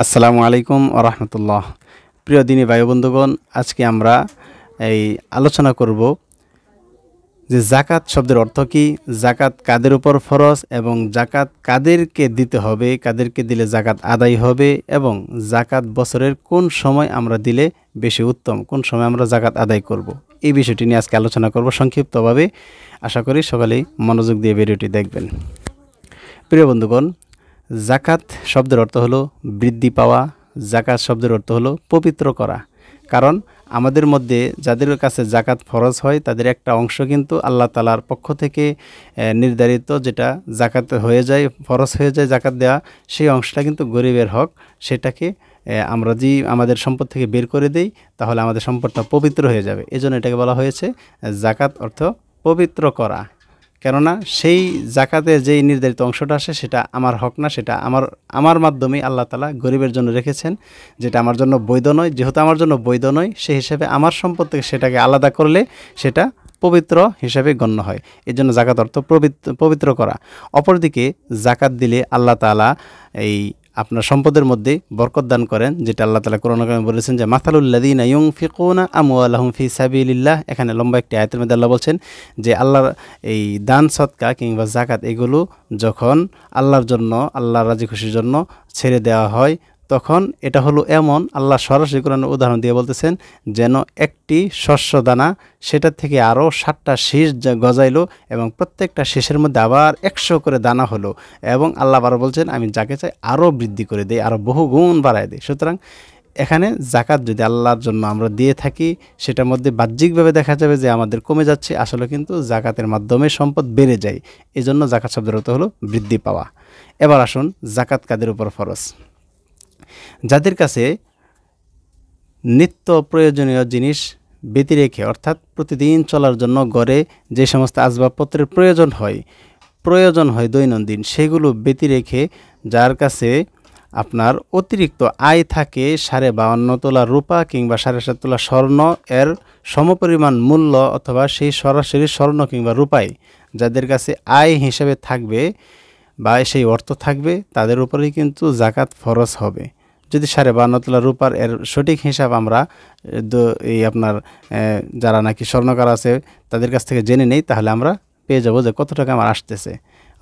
আসসালামু আলাইকুম ওয়া রাহমাতুল্লাহ। প্রিয় দিনী ভাই বন্ধুগণ, আজকে আমরা এই আলোচনা করব যে যাকাত শব্দের অর্থ কি, যাকাত কাদের উপর ফরজ এবং যাকাত কাদেরকে দিতে হবে, কাদেরকে দিলে যাকাত আদায় হবে এবং যাকাত বছরের কোন সময় আমরা দিলে বেশি উত্তম, কোন সময় আমরা যাকাত আদায় করব। এই বিষয়টি নিয়ে আজকে আলোচনা করব সংক্ষিপ্তভাবে। আশা করি সকলেই মনোযোগ দিয়ে ভিডিওটি দেখবেন। প্রিয় বন্ধুগণ, যাকাত শব্দের অর্থ হলো বৃদ্ধি পাওয়া, যাকাত শব্দের অর্থ হলো পবিত্র করা। কারণ আমাদের মধ্যে যাদের কাছে যাকাত ফরজ হয় তাদের একটা অংশ কিন্তু আল্লাহ তাআলার পক্ষ থেকে নির্ধারিত, যেটা যাকাত হয়ে যায়, ফরজ হয়ে যায় যাকাত দেওয়া, সেই অংশটা কিন্তু গরিবের হক। সেটাকে আমরা যদি আমাদের সম্পদ থেকে বের করে দেই তাহলে আমাদের সম্পদটা পবিত্র হয়ে যাবে। এজন্য এটাকে বলা হয়েছে যাকাত অর্থ পবিত্র করা। কেননা সেই জাকাতের যেই নির্ধারিত অংশটা আসে সেটা আমার হক না, সেটা আমার মাধ্যমে আল্লাহ তাআলা গরিবের জন্য রেখেছেন, যেটা আমার জন্য বৈধ নয়। যেহেতু আমার জন্য বৈধ নয়, সেই হিসেবে আমার সম্পদ থেকে সেটাকে আলাদা করলে সেটা পবিত্র হিসাবে গণ্য হয়। এই জন্য জাকাত অর্থ পবিত্র করা। অপরদিকে জাকাত দিলে আল্লাহ তাআলা এই আপনার সম্পদের মধ্যে বরকত দান করেন, যেটা আল্লাহ তাআলা কোরআনে কারিমে বলেছেন যে মাসালুল্লাযীনা ইউনফিকুনা আমওয়ালাহুম ফি সাবিলিল্লাহ। এখানে লম্বা একটি আয়াতের মধ্যে আল্লাহ বলছেন যে আল্লাহর এই দান সদকা কিংবা যাকাত এগুলো যখন আল্লাহর জন্য, আল্লাহর রাজি খুশির জন্য ছেড়ে দেওয়া হয়, তখন এটা হলো এমন, আল্লাহ সরাসরি কোরআনের উদাহরণ দিয়ে বলতেছেন যেন একটি শস্য দানা সেটা থেকে আরও 7টা শীষ গজাইলো এবং প্রত্যেকটা শীষের মধ্যে আবার 100 করে দানা হলো। এবং আল্লাহ আবার বলছেন আমি যাকে চাই আরও বৃদ্ধি করে দেই, আরও বহু গুণ বাড়ায় দেই। সুতরাং এখানে যাকাত যদি আল্লাহর জন্য আমরা দিয়ে থাকি, সেটার মধ্যে বাহ্যিকভাবে দেখা যাবে যে আমাদের কমে যাচ্ছে, আসলে কিন্তু যাকাতের মাধ্যমে সম্পদ বেড়ে যায়। এই জন্য যাকাত শব্দের অর্থ হলো বৃদ্ধি পাওয়া। এবার আসুন, যাকাত কাদের উপর ফরজ? যাদের কাছে নিত্য প্রয়োজনীয় জিনিস ব্যতি রেখে, অর্থাৎ প্রতিদিন চলার জন্য ঘরে যে সমস্ত আসবাবপত্রের প্রয়োজন হয় দৈনন্দিন, সেগুলো ব্যতি রেখে যার কাছে আপনার অতিরিক্ত আয় থাকে 52.5 তোলা রূপা কিংবা 7.5 তোলা স্বর্ণ এর সমপরিমাণ মূল্য, অথবা সেই সরাসরি স্বর্ণ কিংবা রূপায় যাদের কাছে আয় হিসেবে থাকবে বা সেই অর্থ থাকবে, তাদের উপরেই কিন্তু যাকাত ফরজ হবে। যদি 52.5 তোলা রূপার এর সঠিক হিসাব আমরা এই আপনার যারা নাকি স্বর্ণকার আছে তাদের কাছ থেকে জেনে নেই, তাহলে আমরা পেয়ে যাব যে কত টাকা আমার আসতেছে,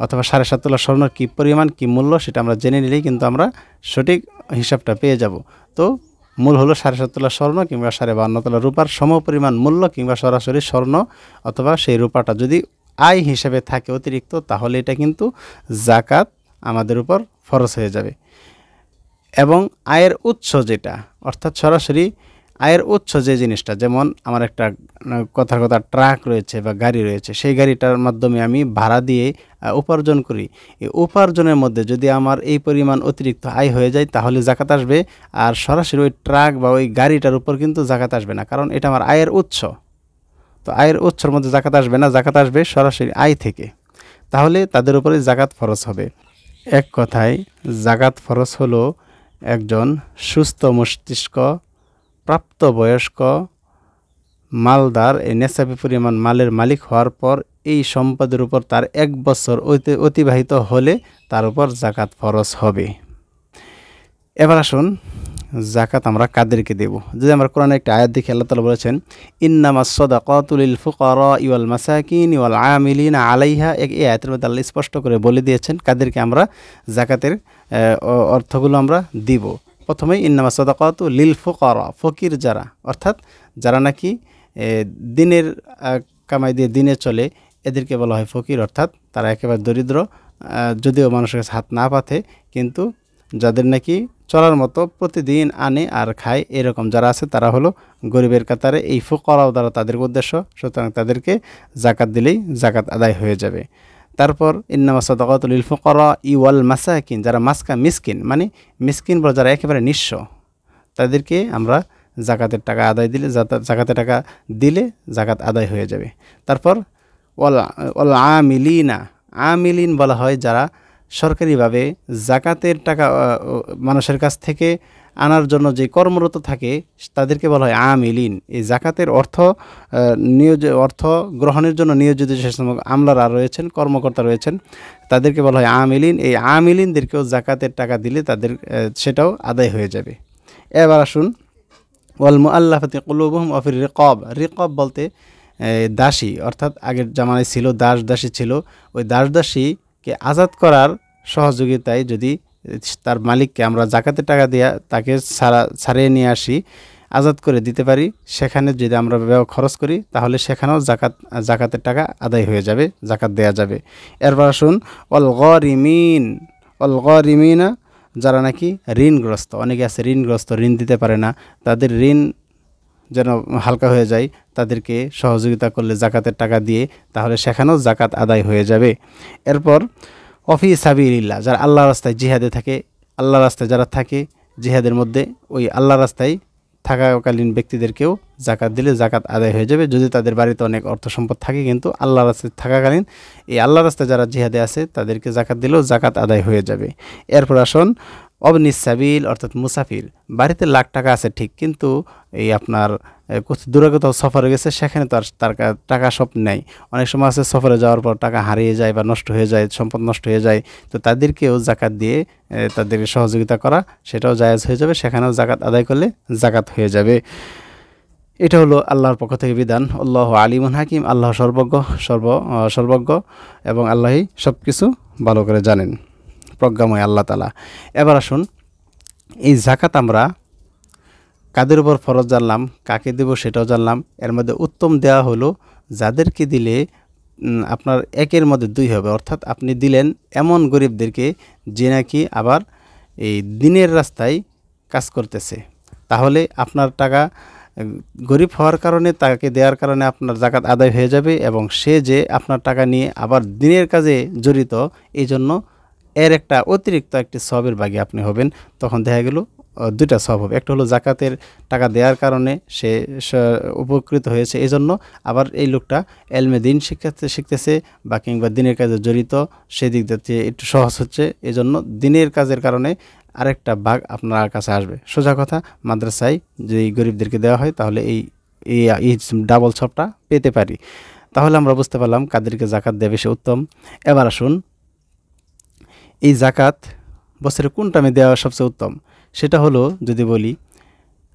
অথবা 7.5 তোলা স্বর্ণর কী পরিমাণ কী মূল্য সেটা আমরা জেনে নিলেই কিন্তু আমরা সঠিক হিসাবটা পেয়ে যাব। তো মূল হলো 7.5 তোলা স্বর্ণ কিংবা 52.5 তোলা রূপার সমপরিমাণ মূল্য, কিংবা সরাসরি স্বর্ণ অথবা সেই রূপাটা যদি আয় হিসেবে থাকে অতিরিক্ত, তাহলে এটা কিন্তু যাকাত আমাদের উপর ফরজ হয়ে যাবে। এবং আয়ের উৎস যেটা, অর্থাৎ সরাসরি আয়ের উৎস যে জিনিসটা, যেমন আমার একটা কথার কথা ট্রাক রয়েছে বা গাড়ি রয়েছে, সেই গাড়িটার মাধ্যমে আমি ভাড়া দিয়ে উপার্জন করি, এই উপার্জনের মধ্যে যদি আমার এই পরিমাণ অতিরিক্ত আয় হয়ে যায় তাহলে যাকাত আসবে। আর সরাসরি ওই ট্রাক বা ওই গাড়িটার উপর কিন্তু যাকাত আসবে না, কারণ এটা আমার আয়ের উৎস। তো আয়ের উৎসের মধ্যে যাকাত আসবে না, যাকাত আসবে সরাসরি আয় থেকে। তাহলে তাদের উপরে যাকাত ফরজ হবে। এক কথায় যাকাত ফরজ হলো একজন সুস্থ মস্তিষ্ক প্রাপ্তবয়স্ক মালদার এই নেশাবি পরিমাণ মালের মালিক হওয়ার পর এই সম্পদের উপর তার 1 বছর অতিবাহিত হলে তার উপর যাকাত ফরজ হবে। এবার আসুন, যাকাত আমরা কাদেরকে দেব? যদি আমরা কোরআনে একটা আয়াত দেখি, আল্লাহ তাআলা বলেছেন ইন্নামাস সাদাকাতু লিল ফুকারা ওয়াল মাসাকিন ওয়াল আমিলিনা আলাইহা। এই আয়াতের মধ্যে আল্লাহ স্পষ্ট করে বলে দিয়েছেন কাদেরকে আমরা যাকাতের অর্থগুলো আমরা দিব। প্রথমেই ইন্নামাস সাদাকাতু লিল ফুকারা, ফকির যারা, অর্থাৎ যারা নাকি দিনের কামাই দিয়ে দিনে চলে, এদেরকে বলা হয় ফকির, অর্থাৎ তারা একেবারে দরিদ্র, যদিও মানুষের কাছে হাত না পাতে, কিন্তু যাদের নাকি চলার মতো প্রতিদিন আনে আর খায়, এরকম যারা আছে তারা হলো গরিবের কাতারে। এই ফুকারাও দ্বারা তাদের উদ্দেশ্য, সুতরাং তাদেরকে যাকাত দিলেই যাকাত আদায় হয়ে যাবে। তারপর ইন্নামাস সাদাকাতু লিল ফুকারা ওয়াল মাসাকিন, যারা মিসকিন, মানে মিসকিন বলে যারা একেবারে নিঃস্ব, তাদেরকে আমরা যাকাতের টাকা আদায় দিলে, যাকাতের টাকা দিলে যাকাত আদায় হয়ে যাবে। তারপর ওয়াল আমিলিনা, আমিলিন বলা হয় যারা সরকারিভাবে জাকাতের টাকা মানুষের কাছ থেকে আনার জন্য যে কর্মরত থাকে তাদেরকে বলা হয় আমিলিন। এই জাকাতের অর্থ গ্রহণের জন্য নিয়োজিত যে সমস্ত আমলারা রয়েছেন, কর্মকর্তা রয়েছেন, তাদেরকে বলা হয় আমিলিন। এই আমিলিনদেরকেও জাকাতের টাকা দিলে তাদের সেটাও আদায় হয়ে যাবে। এবার আসুন, ওয়াল মুআল্লাফাতি কুলুবুহুম ওয়া ফির রিকাব। রিকাব বলতে দাসী, অর্থাৎ আগের জামানায় ছিল দাস দাসী ছিল, ওই দাস দাসীকে আজাদ করার সহযোগিতায় যদি তার মালিককে আমরা জাকাতের টাকা দিয়ে তাকে ছাড়িয়ে নিয়ে আসি, আজাদ করে দিতে পারি, সেখানে যদি আমরা খরচ করি তাহলে সেখানেও জাকাতের টাকা আদায় হয়ে যাবে, জাকাত দেয়া যাবে। এরপর আসুন অল গরিমিনা, যারা নাকি ঋণগ্রস্ত, অনেকে আছে ঋণগ্রস্ত, ঋণ দিতে পারে না, তাদের ঋণ যেন হালকা হয়ে যায়, তাদেরকে সহযোগিতা করলে জাকাতের টাকা দিয়ে তাহলে সেখানেও জাকাত আদায় হয়ে যাবে। এরপর অফি সাবিলিল্লাহ, যারা আল্লাহ রাস্তায় জিহাদে থাকে, আল্লাহ রাস্তায় যারা থাকে জিহাদের মধ্যে, ওই আল্লাহ রাস্তায় থাকাকালীন ব্যক্তিদেরকেও জাকাত দিলে জাকাত আদায় হয়ে যাবে, যদি তাদের বাড়িতে অনেক অর্থ সম্পদ থাকে, কিন্তু আল্লাহ রাস্তায় থাকাকালীন এই আল্লাহ রাস্তায় যারা জিহাদে আছে তাদেরকে জাকাত দিলেও জাকাত আদায় হয়ে যাবে। এরপর আসুন অবনিস সাবিল, অর্থাৎ মুসাফির, বাড়িতে লাখ টাকা আছে ঠিক, কিন্তু এই আপনার দূরে কোথাও সফরে গেছে, সেখানে তো আর তার টাকা সব নেই। অনেক সময় আছে সফরে যাওয়ার পর টাকা হারিয়ে যায় বা নষ্ট হয়ে যায়, সম্পদ নষ্ট হয়ে যায়, তো তাদেরকেও জাকাত দিয়ে তাদেরকে সহযোগিতা করা সেটাও জায়েজ হয়ে যাবে, সেখানেও জাকাত আদায় করলে জাকাত হয়ে যাবে। এটা হলো আল্লাহর পক্ষ থেকে বিধান। আল্লাহু আলিমুন হাকিম, আল্লাহ সর্বজ্ঞ এবং আল্লাহই সব কিছু ভালো করে জানেন, প্রজ্ঞাময় আল্লাহ তাআলা। এবার আসুন, এই জাকাত আমরা কাদের উপর ফরজ জানলাম, কাকে দেব সেটাও জানলাম। এর মধ্যে উত্তম দেওয়া হলো যাদেরকে দিলে আপনার একের মধ্যে দুই হবে, অর্থাৎ আপনি দিলেন এমন গরিবদেরকে যে নাকি আবার এই দিনের রাস্তায় কাজ করতেছে, তাহলে আপনার টাকা গরিব হওয়ার কারণে, তাকে দেওয়ার কারণে আপনার জাকাত আদায় হয়ে যাবে, এবং সে যে আপনার টাকা নিয়ে আবার দিনের কাজে জড়িত, এই জন্য এর একটা অতিরিক্ত একটি সওয়াবের ভাগী আপনি হবেন। তখন দেখা গেল দুইটা সওয়াব হবে, একটা হলো জাকাতের টাকা দেওয়ার কারণে সে উপকৃত হয়েছে, এই জন্য আবার এই লোকটা এলমে দিন শিখতেছে বা কিংবা দিনের কাজে জড়িত, সেদিক দিয়ে একটু সহজ হচ্ছে, এই জন্য দিনের কাজের কারণে আরেকটা ভাগ আপনার কাছে আসবে। সোজা কথা, মাদ্রাসায় যদি গরিবদেরকে দেওয়া হয় তাহলে এই ডাবল সবটা পেতে পারি। তাহলে আমরা বুঝতে পারলাম কাদেরকে জাকাত দেওয়া বেশি উত্তম। এবার আসুন, এই জাকাত বছরে কোন টাইমে দেওয়া সবচেয়ে উত্তম, সেটা হলো যদি বলি,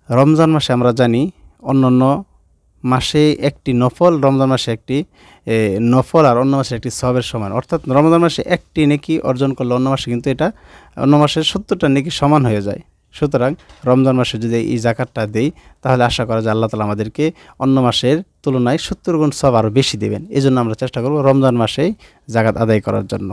রমজান মাসে আমরা জানি অন্যান্য মাসে একটি নফল, রমজান মাসে একটি নফল আর অন্য মাসে একটি সওয়াবের সমান, অর্থাৎ রমজান মাসে একটি নেকি অর্জন করলে অন্য মাসে কিন্তু এটা অন্য মাসে 70টা নেকি সমান হয়ে যায়। সুতরাং রমজান মাসে যদি এই জাকাতটা দেই তাহলে আশা করা যায় আল্লাহ তাআলা আমাদেরকে অন্য মাসের তুলনায় 70 গুণ সওয়াব আরও বেশি দেবেন। এই জন্য আমরা চেষ্টা করব রমজান মাসেই জাকাত আদায় করার জন্য।